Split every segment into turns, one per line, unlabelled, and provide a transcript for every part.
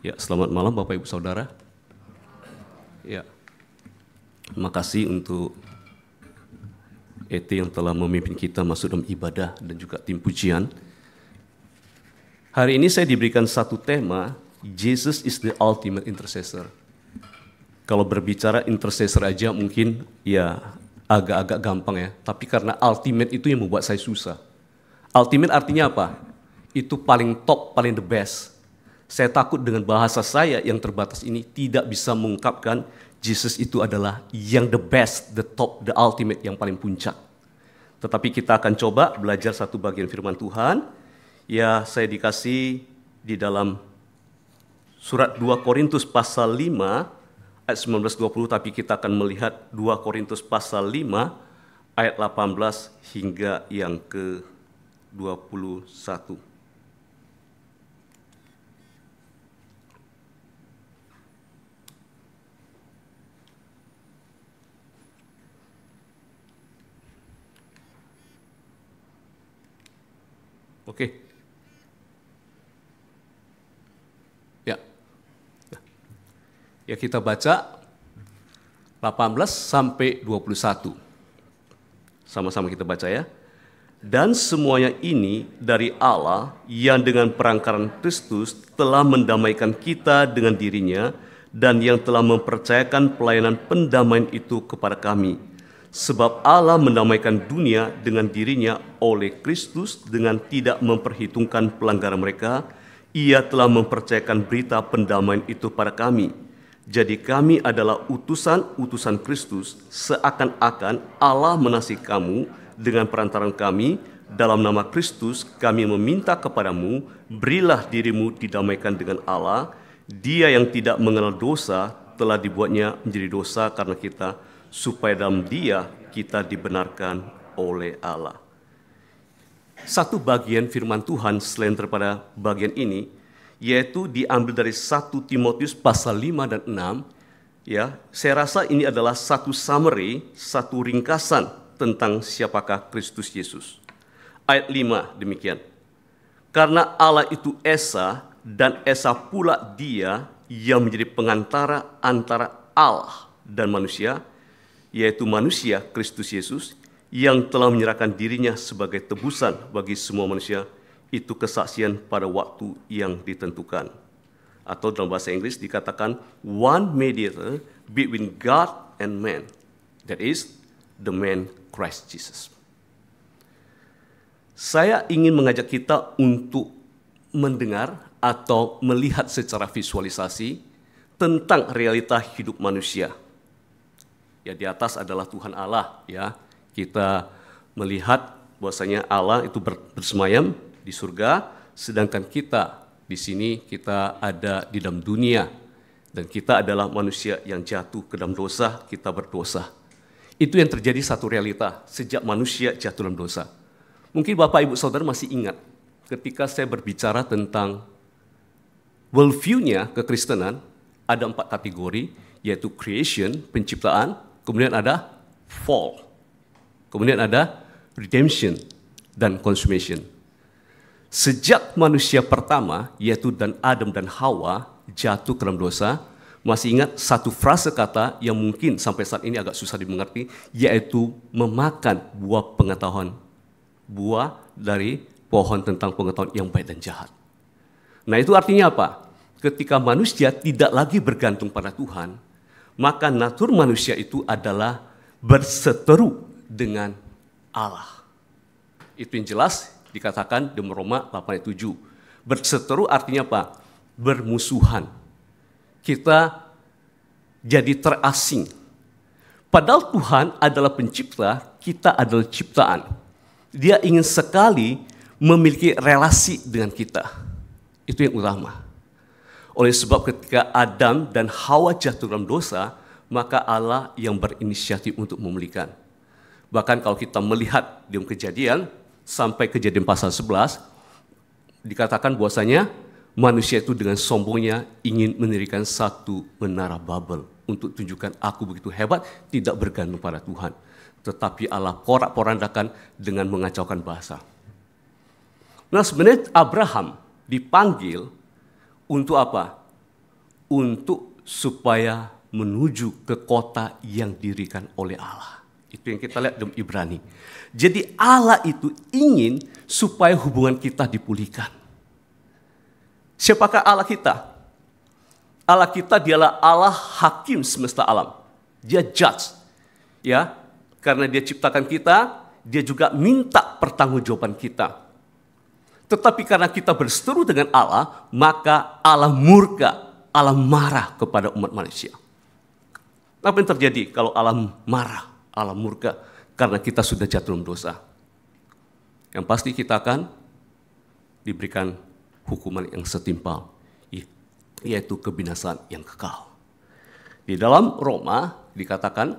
Ya, selamat malam Bapak Ibu Saudara. Ya, terima kasih untuk ET yang telah memimpin kita masuk dalam ibadah dan juga tim pujian. Hari ini saya diberikan satu tema, Jesus is the ultimate intercessor. Kalau berbicara intercessor aja mungkin ya agak-agak gampang ya, tapi karena ultimate itu yang membuat saya susah. Ultimate artinya apa? Itu paling top, paling the best. Saya takut dengan bahasa saya yang terbatas ini tidak bisa mengungkapkan Jesus itu adalah yang the best, the top, the ultimate, yang paling puncak. Tetapi kita akan coba belajar satu bagian firman Tuhan. Ya, saya dikasih di dalam surat 2 Korintus pasal 5 ayat 19-20, tapi kita akan melihat 2 Korintus pasal 5 ayat 18 hingga yang ke-21. Oke. Ya, kita baca 18 sampai 21. Sama-sama kita baca ya. Dan semuanya ini dari Allah yang dengan perangkaran Kristus telah mendamaikan kita dengan dirinya dan yang telah mempercayakan pelayanan pendamaian itu kepada kami. Sebab Allah mendamaikan dunia dengan dirinya oleh Kristus dengan tidak memperhitungkan pelanggaran mereka. Ia telah mempercayakan berita pendamaian itu pada kami. Jadi kami adalah utusan-utusan Kristus, seakan-akan Allah mengasihi kamu dengan perantaran kami. Dalam nama Kristus kami meminta kepadamu, berilah dirimu didamaikan dengan Allah. Dia yang tidak mengenal dosa telah dibuatnya menjadi dosa karena kita, supaya dalam Dia kita dibenarkan oleh Allah. Satu bagian firman Tuhan selain daripada bagian ini, yaitu diambil dari 1 Timotius pasal 5 dan 6. Ya, saya rasa ini adalah satu summary, satu ringkasan tentang siapakah Kristus Yesus. Ayat 5 demikian. Karena Allah itu Esa, dan Esa pula Dia yang menjadi pengantara antara Allah dan manusia, yaitu manusia Kristus Yesus, yang telah menyerahkan dirinya sebagai tebusan bagi semua manusia. Itu kesaksian pada waktu yang ditentukan. Atau dalam bahasa Inggris dikatakan one mediator between God and man. That is the man Christ Jesus. Saya ingin mengajak kita untuk mendengar atau melihat secara visualisasi tentang realita hidup manusia. Ya, di atas adalah Tuhan Allah, ya. Kita melihat bahwasanya Allah itu bersemayam di surga, sedangkan kita di sini kita ada di dalam dunia, dan kita adalah manusia yang jatuh ke dalam dosa, kita berdosa. Itu yang terjadi satu realita sejak manusia jatuh dalam dosa. Mungkin Bapak Ibu Saudara masih ingat ketika saya berbicara tentang worldview-nya kekristenan, ada 4 kategori, yaitu creation, penciptaan, kemudian ada fall, kemudian ada redemption, dan consummation. Sejak manusia pertama, yaitu Adam dan Hawa, jatuh ke dalam dosa, masih ingat satu frase kata yang mungkin sampai saat ini agak susah dimengerti, yaitu memakan buah pengetahuan, buah dari pohon tentang pengetahuan yang baik dan jahat. Nah, itu artinya apa? Ketika manusia tidak lagi bergantung pada Tuhan, maka natur manusia itu adalah berseteru dengan Allah. Itu yang jelas dikatakan di Roma 8:7. Berseteru artinya apa? Bermusuhan. Kita jadi terasing. Padahal Tuhan adalah pencipta, kita adalah ciptaan. Dia ingin sekali memiliki relasi dengan kita. Itu yang utama. Oleh sebab ketika Adam dan Hawa jatuh dalam dosa, maka Allah yang berinisiatif untuk memulihkan. Bahkan kalau kita melihat di Kejadian, sampai Kejadian pasal 11, dikatakan bahwasanya manusia itu dengan sombongnya ingin mendirikan satu menara Babel untuk tunjukkan aku begitu hebat, tidak bergantung pada Tuhan. Tetapi Allah porak-porandakan dengan mengacaukan bahasa. Nah, sebenarnya Abraham dipanggil untuk apa? untuk supaya menuju ke kota yang didirikan oleh Allah. Itu yang kita lihat dalam Ibrani. Jadi Allah itu ingin supaya hubungan kita dipulihkan. Siapakah Allah kita? Allah kita dialah Allah hakim semesta alam. Dia judge. Ya, karena dia ciptakan kita, dia juga minta pertanggungjawaban kita. Tetapi karena kita berseteru dengan Allah, maka Allah murka, Allah marah kepada umat manusia. Apa yang terjadi kalau Allah marah, Allah murka karena kita sudah jatuh dalam dosa? Yang pasti kita akan diberikan hukuman yang setimpal, yaitu kebinasaan yang kekal. Di dalam Roma dikatakan,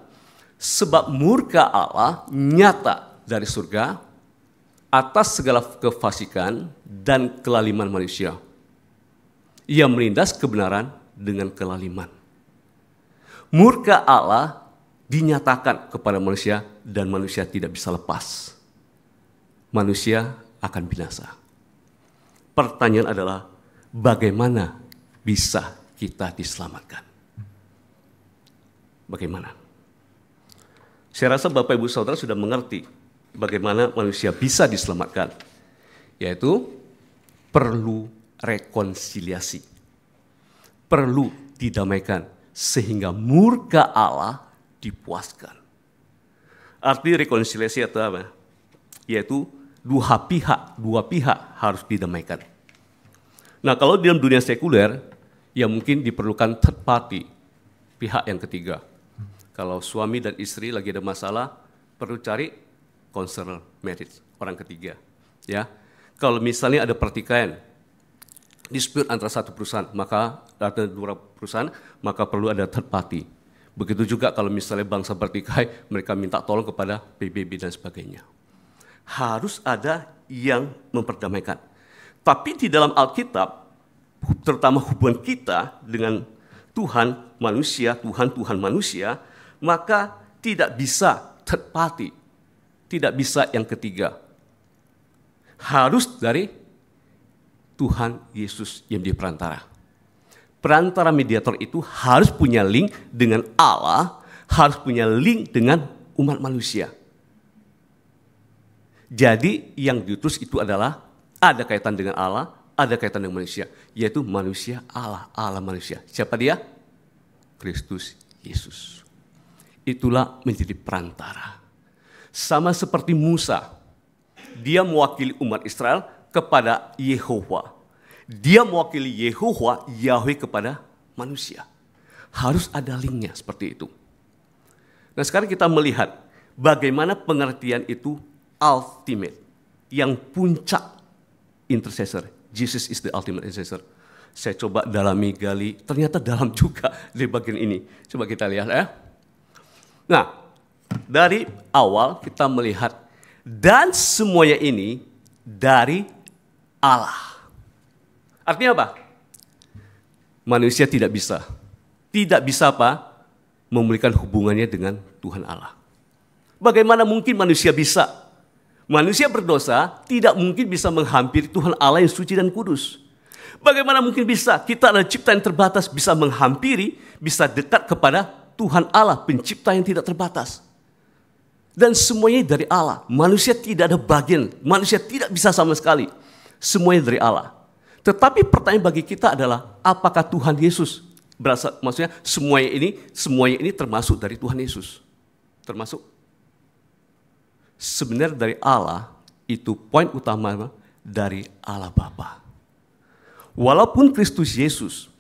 sebab murka Allah nyata dari surga atas segala kefasikan dan kelaliman manusia. Ia menindas kebenaran dengan kelaliman. Murka Allah dinyatakan kepada manusia dan manusia tidak bisa lepas. Manusia akan binasa. Pertanyaan adalah, bagaimana bisa kita diselamatkan? Bagaimana? Saya rasa Bapak Ibu Saudara sudah mengerti bagaimana manusia bisa diselamatkan, yaitu perlu rekonsiliasi, perlu didamaikan sehingga murka Allah dipuaskan. Arti rekonsiliasi itu apa? Yaitu dua pihak harus didamaikan. Nah, kalau dalam dunia sekuler, ya mungkin diperlukan third party, pihak yang ketiga. Kalau suami dan istri lagi ada masalah, perlu cari counselor marriage, orang ketiga. Ya, kalau misalnya ada pertikaian, dispute antara satu perusahaan, maka ada dua perusahaan, maka perlu ada third party. Begitu juga kalau misalnya bangsa bertikai, mereka minta tolong kepada PBB dan sebagainya. Harus ada yang memperdamaikan. Tapi di dalam Alkitab, terutama hubungan kita dengan Tuhan manusia, Tuhan manusia, maka tidak bisa third party, tidak bisa yang ketiga. Harus dari Tuhan Yesus yang di perantara. Perantara mediator itu harus punya link dengan Allah, harus punya link dengan umat manusia. Jadi yang diutus itu adalah ada kaitan dengan Allah, ada kaitan dengan manusia, yaitu manusia Allah, Allah manusia. Siapa dia? Kristus Yesus. Itulah menjadi perantara. Sama seperti Musa, dia mewakili umat Israel kepada Yehova. Dia mewakili Yehova, Yahweh kepada manusia. Harus ada linknya seperti itu. Nah, sekarang kita melihat bagaimana pengertian itu ultimate, yang puncak intercessor. Jesus is the ultimate intercessor. Saya coba dalami, gali, ternyata dalam juga di bagian ini. Coba kita lihat ya. Nah, dari awal kita melihat dan semuanya ini dari Allah. Artinya apa? Manusia tidak bisa apa? Memulihkan hubungannya dengan Tuhan Allah. Bagaimana mungkin manusia bisa? Manusia berdosa tidak mungkin bisa menghampiri Tuhan Allah yang suci dan kudus. Bagaimana mungkin bisa? Kita adalah ciptaan yang terbatas, bisa menghampiri, bisa dekat kepada Tuhan Allah, pencipta yang tidak terbatas. Dan semuanya dari Allah. Manusia tidak ada bagian, manusia tidak bisa sama sekali. Semuanya dari Allah. Tetapi pertanyaan bagi kita adalah, apakah Tuhan Yesus berasal? Maksudnya semuanya ini termasuk dari Tuhan Yesus. Termasuk. Sebenarnya dari Allah itu poin utama dari Allah Bapa. Walaupun Kristus Yesus,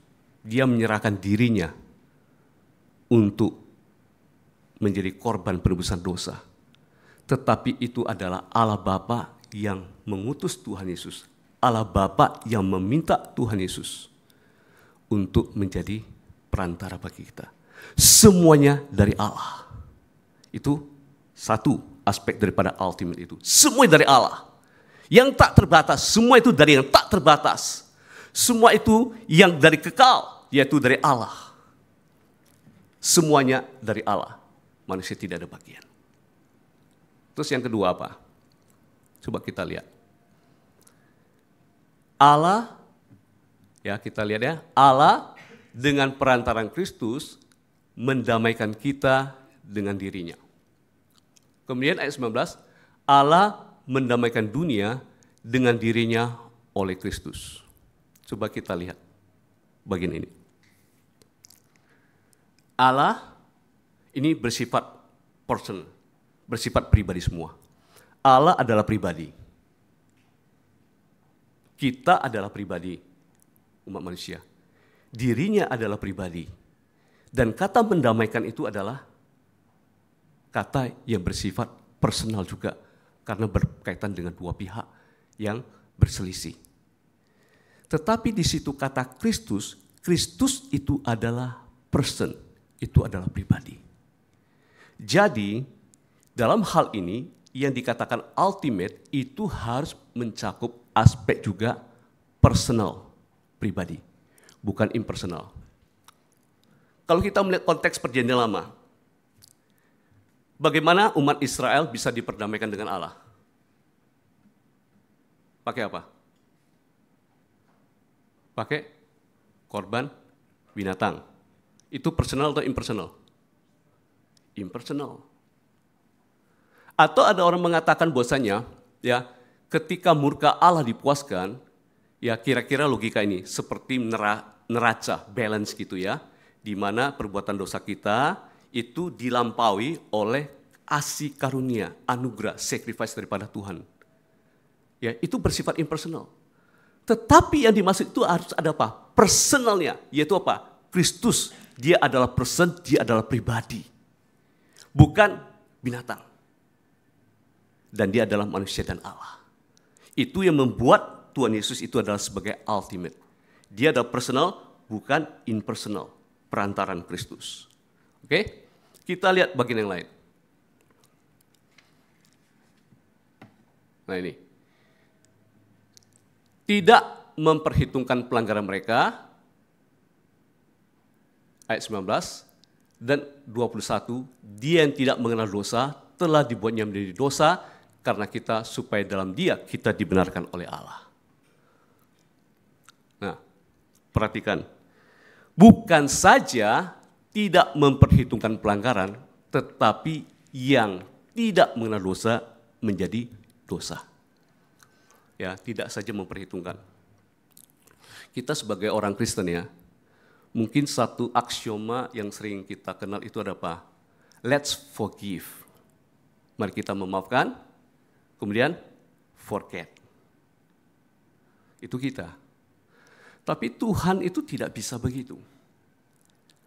dia menyerahkan dirinya untuk menjadi korban penebusan dosa. Tetapi itu adalah Allah Bapa yang mengutus Tuhan Yesus. Allah Bapa yang meminta Tuhan Yesus untuk menjadi perantara bagi kita. Semuanya dari Allah. Itu satu aspek daripada ultimate itu. Semua dari Allah. Yang tak terbatas, semua itu dari yang tak terbatas. Semua itu yang dari kekal, yaitu dari Allah. Semuanya dari Allah. Manusia tidak ada bagian. Terus yang kedua apa? Coba kita lihat. Allah, ya kita lihat ya, Allah dengan perantaran Kristus mendamaikan kita dengan dirinya. Kemudian ayat 19, Allah mendamaikan dunia dengan dirinya oleh Kristus. Coba kita lihat bagian ini. Allah ini bersifat personal, bersifat pribadi semua. Allah adalah pribadi. Kita adalah pribadi, umat manusia. Dirinya adalah pribadi. Dan kata mendamaikan itu adalah kata yang bersifat personal juga, karena berkaitan dengan dua pihak yang berselisih. Tetapi di situ kata Kristus, Kristus itu adalah person, itu adalah pribadi. Jadi dalam hal ini yang dikatakan ultimate itu harus mencakup aspek juga personal, pribadi, bukan impersonal. Kalau kita melihat konteks perjanjian lama, bagaimana umat Israel bisa diperdamaikan dengan Allah? Pakai apa? Pakai korban binatang. Itu personal atau impersonal? Impersonal. Atau ada orang mengatakan bahwasanya, ya, ketika murka Allah dipuaskan, ya kira-kira logika ini seperti neraca, balance gitu ya, di mana perbuatan dosa kita itu dilampaui oleh kasih karunia, anugerah, sacrifice daripada Tuhan. Ya, itu bersifat impersonal. Tetapi yang dimaksud itu harus ada apa? Personalnya, yaitu apa? Kristus, dia adalah person, dia adalah pribadi. Bukan binatang. Dan dia adalah manusia dan Allah. Itu yang membuat Tuhan Yesus itu adalah sebagai ultimate. Dia adalah personal, bukan impersonal, perantaran Kristus. Oke? Kita lihat bagian yang lain. Nah ini. Tidak memperhitungkan pelanggaran mereka, ayat 19, dan 21, dia yang tidak mengenal dosa telah dibuatnya menjadi dosa karena kita, supaya dalam dia kita dibenarkan oleh Allah. Nah, perhatikan. Bukan saja tidak memperhitungkan pelanggaran, tetapi yang tidak mengenal dosa menjadi dosa. Ya, tidak saja memperhitungkan. Kita sebagai orang Kristen ya, mungkin satu aksioma yang sering kita kenal itu ada apa? Let's forgive. Mari kita memaafkan, kemudian forget. Itu kita. Tapi Tuhan itu tidak bisa begitu.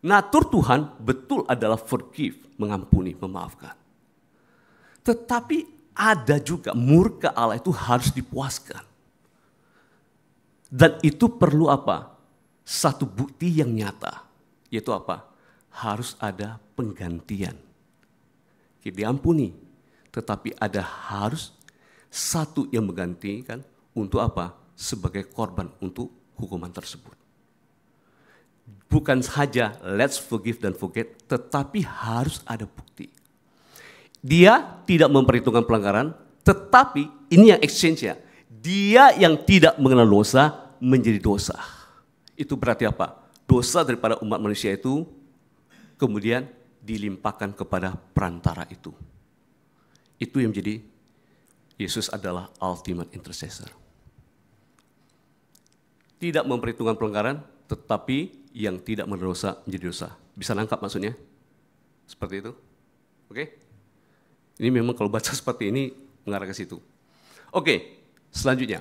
Natur Tuhan betul adalah forgive, mengampuni, memaafkan. Tetapi ada juga murka Allah itu harus dipuaskan. Dan itu perlu apa? Satu bukti yang nyata. Yaitu apa? Harus ada penggantian. Diampuni. Tetapi ada harus satu yang menggantikan untuk apa? Sebagai korban untuk hukuman tersebut. Bukan saja let's forgive dan forget, tetapi harus ada bukti. Dia tidak memperhitungkan pelanggaran, tetapi ini yang exchange ya. Dia yang tidak mengenal dosa menjadi dosa. Itu berarti apa? Dosa daripada umat manusia itu kemudian dilimpahkan kepada perantara itu. Itu yang menjadi Yesus adalah ultimate intercessor. Tidak memperhitungkan pelanggaran, tetapi yang tidak mengenal dosa menjadi dosa. Bisa nangkap maksudnya? Seperti itu? Oke? Ini memang kalau baca seperti ini mengarah ke situ. Oke, selanjutnya.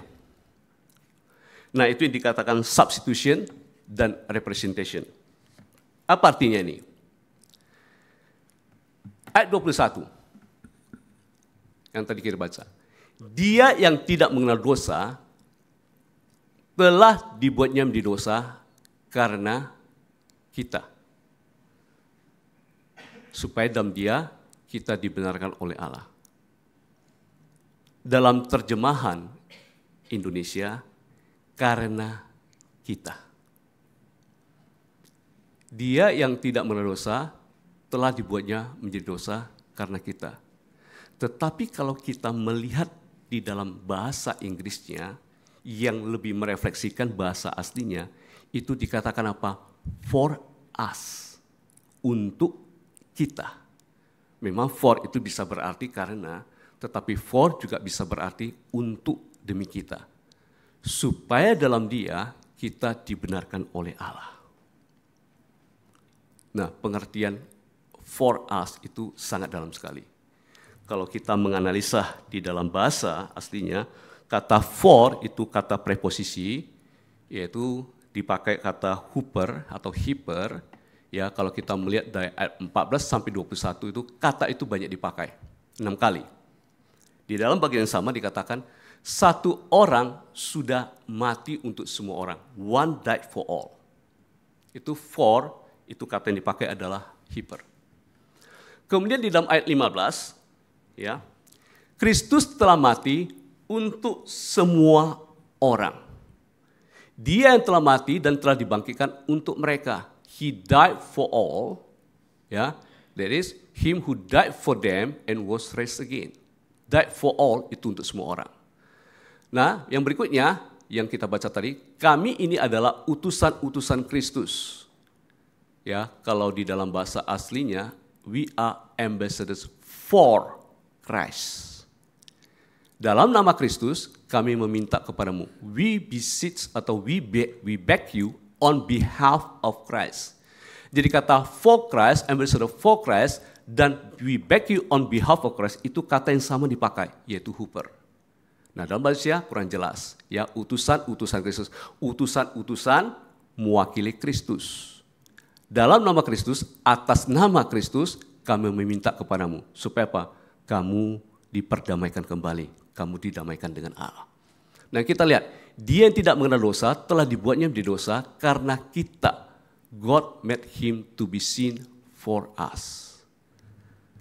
Nah, itu yang dikatakan substitution dan representation. Apa artinya ini? Ayat 21. Yang tadi kita baca. Dia yang tidak mengenal dosa telah dibuatnya menjadi dosa karena kita. Supaya dalam dia kita dibenarkan oleh Allah. Dalam terjemahan Indonesia, karena kita. Dia yang tidak mengenal dosa telah dibuatnya menjadi dosa karena kita. Tetapi kalau kita melihat di dalam bahasa Inggrisnya yang lebih merefleksikan bahasa aslinya, itu dikatakan apa? For us. Untuk kita. Memang for itu bisa berarti karena, tetapi for juga bisa berarti untuk demi kita. Supaya dalam Dia kita dibenarkan oleh Allah. Nah, pengertian for us itu sangat dalam sekali. Kalau kita menganalisa di dalam bahasa aslinya, kata for itu kata preposisi, yaitu dipakai kata huper atau hyper. Ya, kalau kita melihat dari ayat 14 sampai 21 itu kata itu banyak dipakai, 6 kali. Di dalam bagian yang sama dikatakan, satu orang sudah mati untuk semua orang. One died for all. Itu for, itu kata yang dipakai adalah hyper. Kemudian di dalam ayat 15, ya, Kristus telah mati untuk semua orang. Dia yang telah mati dan telah dibangkitkan untuk mereka. He died for all, ya. That is, him who died for them and was raised again. Died for all itu untuk semua orang. Nah, yang berikutnya yang kita baca tadi, kami ini adalah utusan-utusan Kristus. Ya, kalau di dalam bahasa aslinya, we are ambassadors for Christ. Dalam nama Kristus, kami meminta kepadamu, we beseech atau we beg you on behalf of Christ. Jadi kata for Christ, ambassador for Christ, dan we beg you on behalf of Christ, itu kata yang sama dipakai, yaitu huper. Nah, dalam bahasa kurang jelas, ya, utusan-utusan Kristus, utusan-utusan mewakili Kristus. Dalam nama Kristus, atas nama Kristus, kami meminta kepadamu, supaya apa? Kamu diperdamaikan kembali, kamu didamaikan dengan Allah. Nah, kita lihat, dia yang tidak mengenal dosa telah dibuatnya menjadi dosa karena kita. God made him to be sin for us.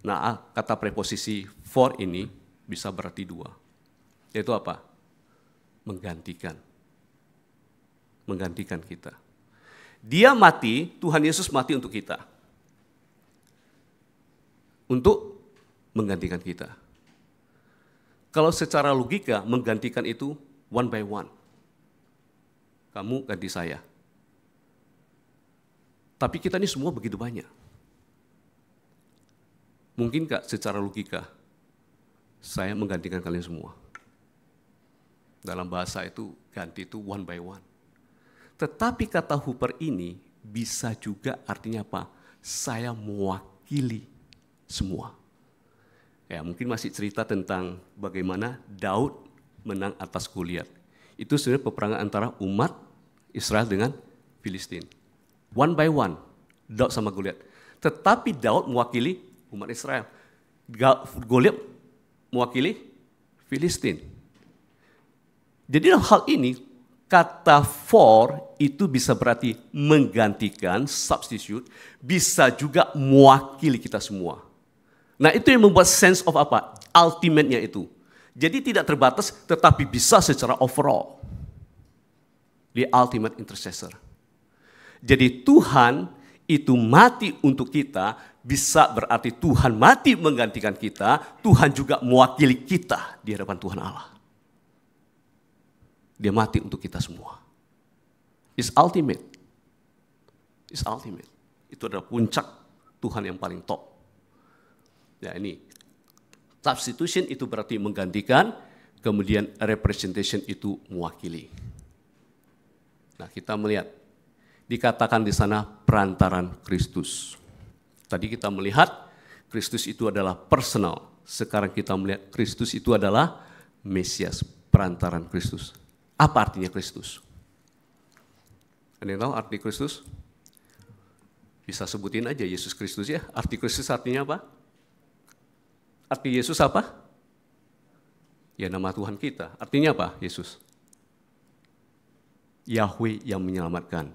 Nah, kata preposisi for ini bisa berarti dua. Yaitu apa? Menggantikan. Menggantikan kita. Dia mati, Tuhan Yesus mati untuk kita. Untuk menggantikan kita. Kalau secara logika, menggantikan itu one by one. Kamu ganti saya. Tapi kita ini semua begitu banyak. Mungkin nggak secara logika, saya menggantikan kalian semua. Dalam bahasa itu, ganti itu one by one. Tetapi kata huper ini bisa juga artinya apa? Saya mewakili semua. Ya, mungkin masih cerita tentang bagaimana Daud menang atas Goliat. Itu sebenarnya peperangan antara umat Israel dengan Filistin. One by one, Daud sama Goliat. Tetapi Daud mewakili umat Israel. Goliat mewakili Filistin. Jadi dalam hal ini, kata for itu bisa berarti menggantikan, substitute, bisa juga mewakili kita semua. Nah, itu yang membuat sense of apa? Ultimate-nya itu. Jadi tidak terbatas, tetapi bisa secara overall. The ultimate intercessor. Jadi Tuhan itu mati untuk kita, bisa berarti Tuhan mati menggantikan kita, Tuhan juga mewakili kita di hadapan Tuhan Allah. Dia mati untuk kita semua. It's ultimate. It's ultimate. Itu adalah puncak Tuhan yang paling top. Ya, ini substitution itu berarti menggantikan, kemudian representation itu mewakili. Nah, kita melihat dikatakan di sana perantaran Kristus. Tadi kita melihat Kristus itu adalah personal. Sekarang kita melihat Kristus itu adalah Mesias, perantaran Kristus. Apa artinya Kristus? Ada yang tahu arti Kristus? Bisa sebutin aja Yesus Kristus ya. Arti Kristus artinya apa? Arti Yesus apa? Ya, nama Tuhan kita. Artinya apa Yesus? Yahweh yang menyelamatkan.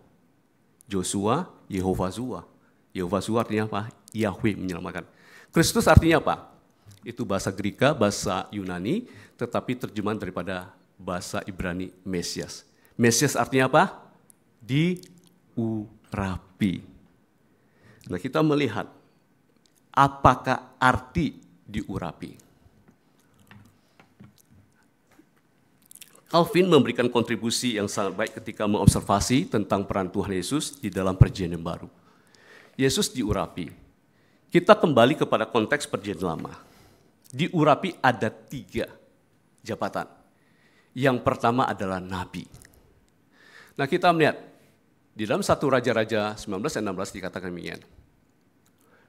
Joshua, Yehovah Zua. Yehovah Zua artinya apa? Yahweh menyelamatkan. Kristus artinya apa? Itu bahasa Greka, bahasa Yunani, tetapi terjemahan daripada bahasa Ibrani Mesias. Mesias artinya apa? Diurapi. Nah, kita melihat apakah arti diurapi. Calvin memberikan kontribusi yang sangat baik ketika mengobservasi tentang peran Tuhan Yesus di dalam perjanjian yang baru. Yesus diurapi. Kita kembali kepada konteks perjanjian lama. Diurapi ada 3 jabatan. Yang pertama adalah nabi. Nah, kita melihat di dalam 1 Raja-Raja 19:16 dikatakan demikian.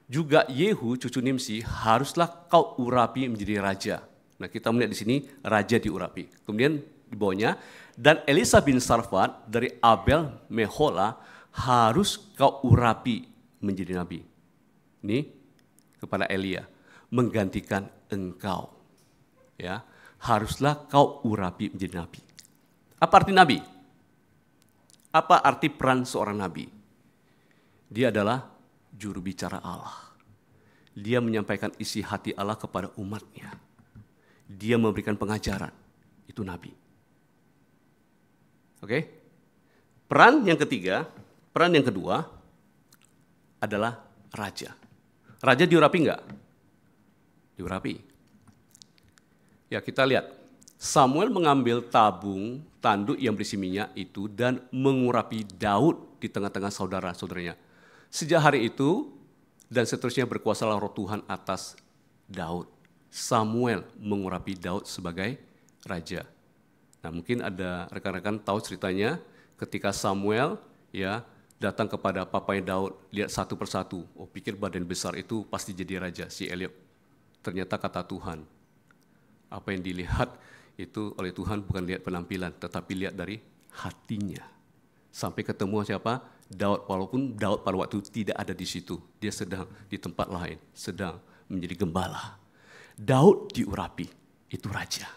Juga Yehu cucu Nimsi haruslah kau urapi menjadi raja. Nah, kita melihat di sini raja diurapi. Kemudian di bawahnya, dan Elisa bin Sarfat dari Abel Mehola harus kau urapi menjadi nabi. Ini kepada Elia, menggantikan engkau. Ya, haruslah kau urapi menjadi nabi. Apa arti nabi? Apa arti peran seorang nabi? Dia adalah juru bicara Allah. Dia menyampaikan isi hati Allah kepada umatnya. Dia memberikan pengajaran. Itu nabi. Oke? Peran yang kedua adalah raja. Raja diurapi enggak? Diurapi. Ya, kita lihat. Samuel mengambil tabung tanduk yang berisi minyak itu dan mengurapi Daud di tengah-tengah saudara-saudaranya. Sejak hari itu dan seterusnya berkuasalah Roh Tuhan atas Daud. Samuel mengurapi Daud sebagai raja. Nah, mungkin ada rekan-rekan tahu ceritanya ketika Samuel ya datang kepada papanya Daud, lihat satu persatu. Oh, pikir badan besar itu pasti jadi raja, si Eliab. Ternyata kata Tuhan, apa yang dilihat itu oleh Tuhan bukan lihat penampilan, tetapi lihat dari hatinya. Sampai ketemu siapa? Daud, walaupun Daud pada waktu tidak ada di situ. Dia sedang di tempat lain, sedang menjadi gembala. Daud diurapi, itu raja.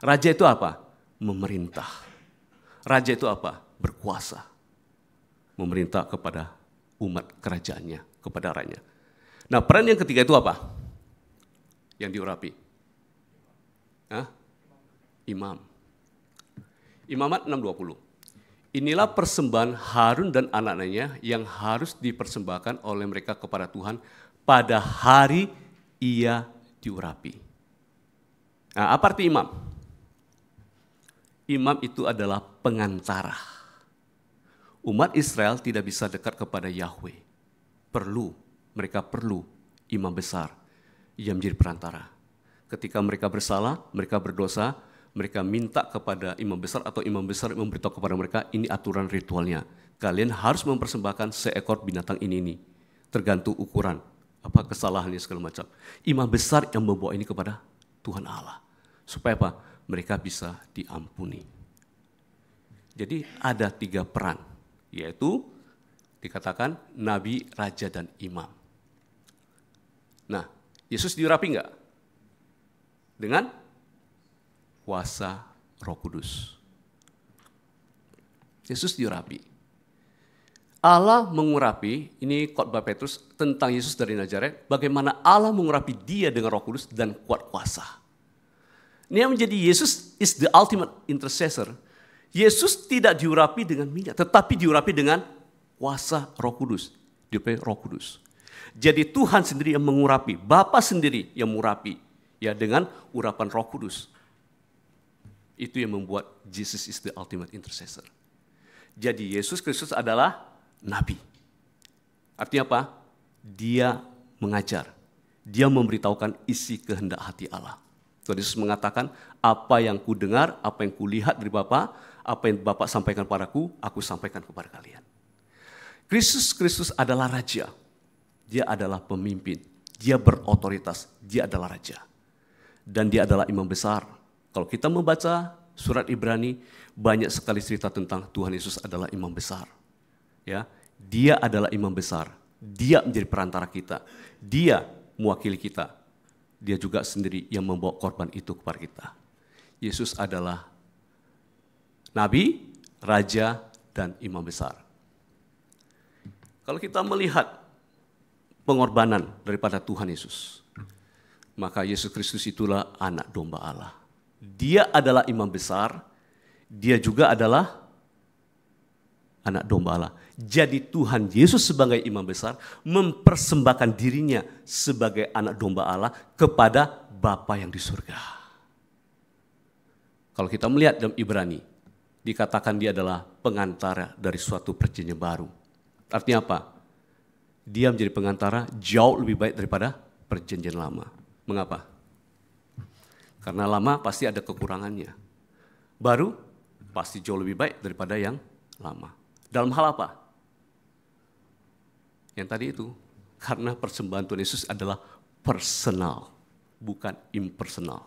Raja itu apa? Memerintah. Raja itu apa? Berkuasa. Memerintah kepada umat kerajaannya, kepada rakyatnya. Nah, peran yang ketiga itu apa? Yang diurapi. Imam. Imamat 6:20. Inilah persembahan Harun dan anak-anaknya yang harus dipersembahkan oleh mereka kepada Tuhan pada hari ia diurapi. Nah, apa arti imam? Imam itu adalah pengantara. Umat Israel tidak bisa dekat kepada Yahweh. Mereka perlu imam besar yang menjadi perantara. Ketika mereka bersalah, mereka berdosa, mereka minta kepada imam besar atau imam besar memberitahu kepada mereka, ini aturan ritualnya. Kalian harus mempersembahkan seekor binatang ini. Tergantung ukuran, apa kesalahannya segala macam. Imam besar yang membawa ini kepada Tuhan Allah. Supaya apa? Mereka bisa diampuni. Jadi ada 3 peran, yaitu dikatakan nabi, raja, dan imam. Nah, Yesus diurapi enggak? Dengan kuasa Roh Kudus. Yesus diurapi. Allah mengurapi, ini khotbah Petrus tentang Yesus dari Nazaret, bagaimana Allah mengurapi dia dengan Roh Kudus dan kuat kuasa. Ini yang menjadi Yesus is the ultimate intercessor. Yesus tidak diurapi dengan minyak, tetapi diurapi dengan kuasa Roh Kudus. Diurapi Roh Kudus. Jadi Tuhan sendiri yang mengurapi, Bapa sendiri yang mengurapi, ya dengan urapan Roh Kudus. Itu yang membuat Jesus is the ultimate intercessor. Jadi Yesus Kristus adalah nabi. Artinya apa? Dia mengajar. Dia memberitahukan isi kehendak hati Allah. Tuhan Yesus mengatakan, apa yang ku dengar, apa yang ku lihat dari Bapa, apa yang Bapa sampaikan padaku, aku sampaikan kepada kalian. Kristus adalah raja. Dia adalah pemimpin. Dia berotoritas. Dia adalah raja. Dan dia adalah imam besar. Kalau kita membaca surat Ibrani, banyak sekali cerita tentang Tuhan Yesus adalah imam besar. Ya, dia adalah imam besar. Dia menjadi perantara kita. Dia mewakili kita. Dia juga sendiri yang membawa korban itu kepada kita. Yesus adalah nabi, raja, dan imam besar. Kalau kita melihat pengorbanan daripada Tuhan Yesus, maka Yesus Kristus itulah anak domba Allah. Dia adalah imam besar, dia juga adalah anak domba Allah. Jadi Tuhan Yesus sebagai imam besar mempersembahkan dirinya sebagai anak domba Allah kepada Bapa yang di surga. Kalau kita melihat dalam Ibrani, dikatakan dia adalah pengantara dari suatu perjanjian baru. Artinya apa? Dia menjadi pengantara jauh lebih baik daripada perjanjian lama. Mengapa? Karena lama pasti ada kekurangannya. Baru pasti jauh lebih baik daripada yang lama. Dalam hal apa? Yang tadi itu, karena persembahan Tuhan Yesus adalah personal, bukan impersonal.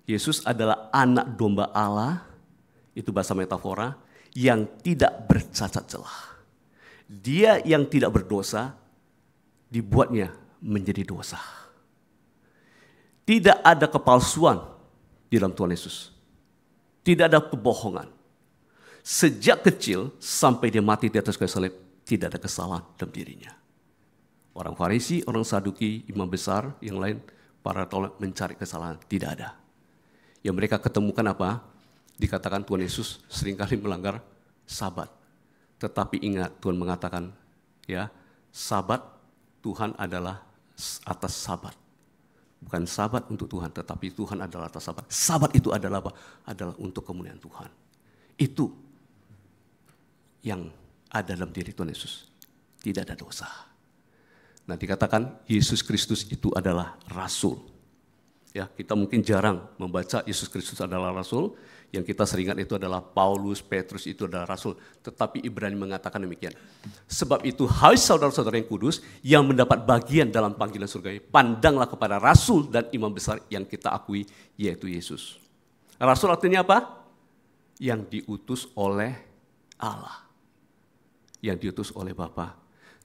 Yesus adalah anak domba Allah, itu bahasa metafora, yang tidak bercacat celah. Dia yang tidak berdosa, dibuatnya menjadi dosa. Tidak ada kepalsuan di dalam Tuhan Yesus. Tidak ada kebohongan. Sejak kecil sampai dia mati di atas kayu salib, tidak ada kesalahan dalam dirinya. Orang Farisi, orang Saduki, imam besar, yang lain, para tolak mencari kesalahan, tidak ada. Yang mereka ketemukan apa? Dikatakan Tuhan Yesus seringkali melanggar Sabat. Tetapi ingat, Tuhan mengatakan, ya, Sabat Tuhan adalah atas Sabat. Bukan Sabat untuk Tuhan, tetapi Tuhan adalah atas Sabat. Sabat itu adalah apa? Adalah untuk kemuliaan Tuhan. Itu yang ada dalam diri Tuhan Yesus. Tidak ada dosa. Nah, dikatakan Yesus Kristus itu adalah rasul. Ya, kita mungkin jarang membaca Yesus Kristus adalah rasul. Yang kita seringat itu adalah Paulus, Petrus itu adalah rasul. Tetapi Ibrani mengatakan demikian. Sebab itu, hai saudara-saudara yang kudus, yang mendapat bagian dalam panggilan surgawi, pandanglah kepada rasul dan imam besar yang kita akui, yaitu Yesus. Rasul artinya apa? Yang diutus oleh Allah. Yang diutus oleh Bapa.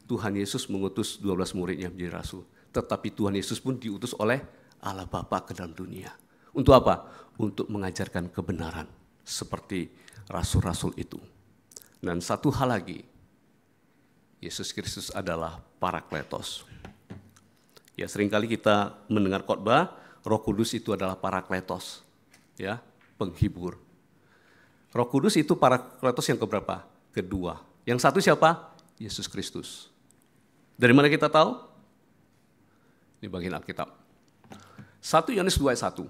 Tuhan Yesus mengutus 12 muridnya menjadi rasul. Tetapi Tuhan Yesus pun diutus oleh Allah Bapa ke dalam dunia. Untuk apa? Untuk mengajarkan kebenaran seperti rasul-rasul itu. Dan satu hal lagi, Yesus Kristus adalah Parakletos. Ya, seringkali kita mendengar khotbah, Roh Kudus itu adalah Parakletos, ya, penghibur. Roh Kudus itu Parakletos yang keberapa? Kedua. Yang satu siapa? Yesus Kristus. Dari mana kita tahu? Ini bagian Alkitab. 1 Yohanes 2 ayat 1.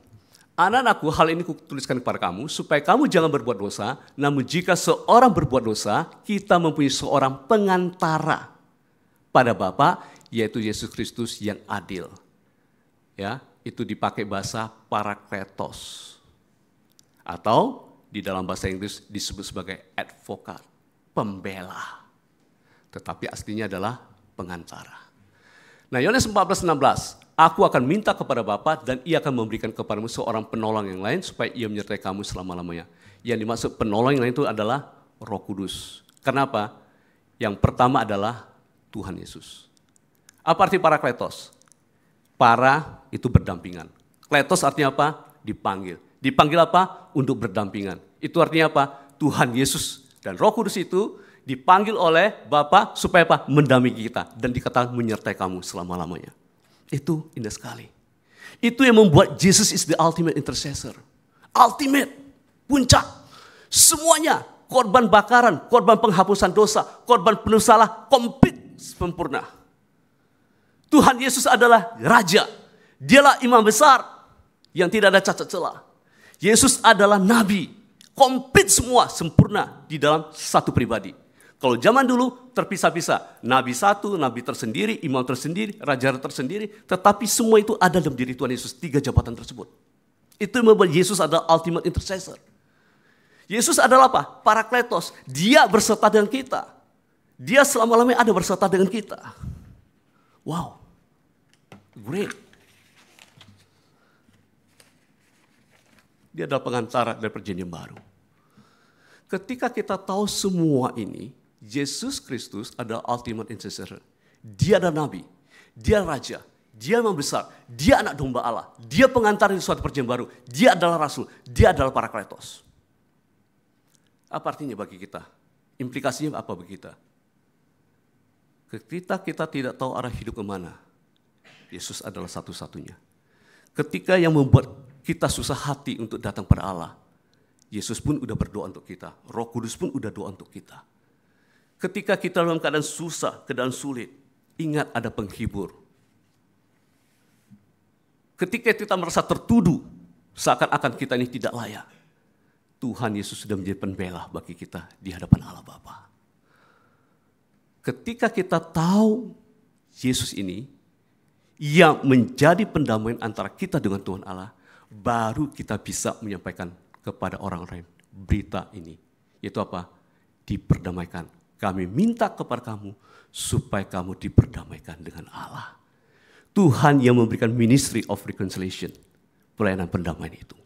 Anak-anakku, hal ini kutuliskan kepada kamu, supaya kamu jangan berbuat dosa, namun jika seorang berbuat dosa, kita mempunyai seorang pengantara pada Bapa, yaitu Yesus Kristus yang adil. Ya, itu dipakai bahasa Parakletos. Atau di dalam bahasa Inggris disebut sebagai advokat, pembela. Tetapi aslinya adalah pengantara. Nah, Yohanes 14:16. Aku akan minta kepada Bapa dan ia akan memberikan kepadamu seorang penolong yang lain supaya ia menyertai kamu selama-lamanya. Yang dimaksud penolong yang lain itu adalah Roh Kudus. Kenapa? Yang pertama adalah Tuhan Yesus. Apa arti Parakletos? Para itu berdampingan. Kletos artinya apa? Dipanggil. Dipanggil apa? Untuk berdampingan. Itu artinya apa? Tuhan Yesus dan Roh Kudus itu dipanggil oleh Bapa supaya apa? Mendampingi kita dan dikatakan menyertai kamu selama-lamanya. Itu indah sekali. Itu yang membuat Jesus is the ultimate intercessor. Ultimate, puncak. Semuanya, korban bakaran, korban penghapusan dosa, korban penuh salah, komplit, sempurna. Tuhan Yesus adalah Raja. Dialah imam besar yang tidak ada cacat celah. Yesus adalah Nabi. Komplit semua, sempurna di dalam satu pribadi. Kalau zaman dulu terpisah-pisah, nabi satu, nabi tersendiri, imam tersendiri, raja tersendiri, tetapi semua itu ada dalam diri Tuhan Yesus, 3 jabatan tersebut. Itu yang membuat Yesus adalah ultimate intercessor. Yesus adalah apa? Parakletos, dia berserta dengan kita. Dia selama-lamanya ada berserta dengan kita. Wow, great. Dia adalah pengantara dari perjanjian baru. Ketika kita tahu semua ini, Yesus Kristus adalah ultimate intercessor. Dia adalah nabi, dia raja, dia imam besar, dia anak domba Allah, dia pengantar di suatu perjanjian baru, dia adalah rasul, dia adalah Parakletos. Apa artinya bagi kita? Implikasinya apa bagi kita? Ketika kita tidak tahu arah hidup kemana, Yesus adalah satu-satunya. Ketika yang membuat kita susah hati untuk datang pada Allah, Yesus pun udah berdoa untuk kita, Roh Kudus pun udah doa untuk kita. Ketika kita dalam keadaan susah, keadaan sulit, ingat ada penghibur. Ketika kita merasa tertuduh, seakan-akan kita ini tidak layak, Tuhan Yesus sudah menjadi pembela bagi kita di hadapan Allah Bapa. Ketika kita tahu Yesus ini yang menjadi pendamaian antara kita dengan Tuhan Allah, baru kita bisa menyampaikan kepada orang lain berita ini. Yaitu apa? Diperdamaikan. Kami minta kepada kamu supaya kamu diperdamaikan dengan Allah. Tuhan yang memberikan ministry of reconciliation, pelayanan pendamaian itu.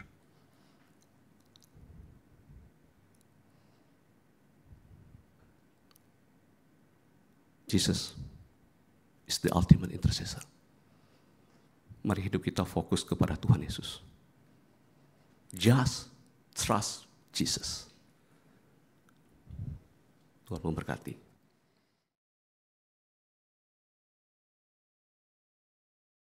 Jesus is the ultimate intercessor. Mari hidup kita fokus kepada Tuhan Yesus. Just trust Jesus. Tuhan memberkati.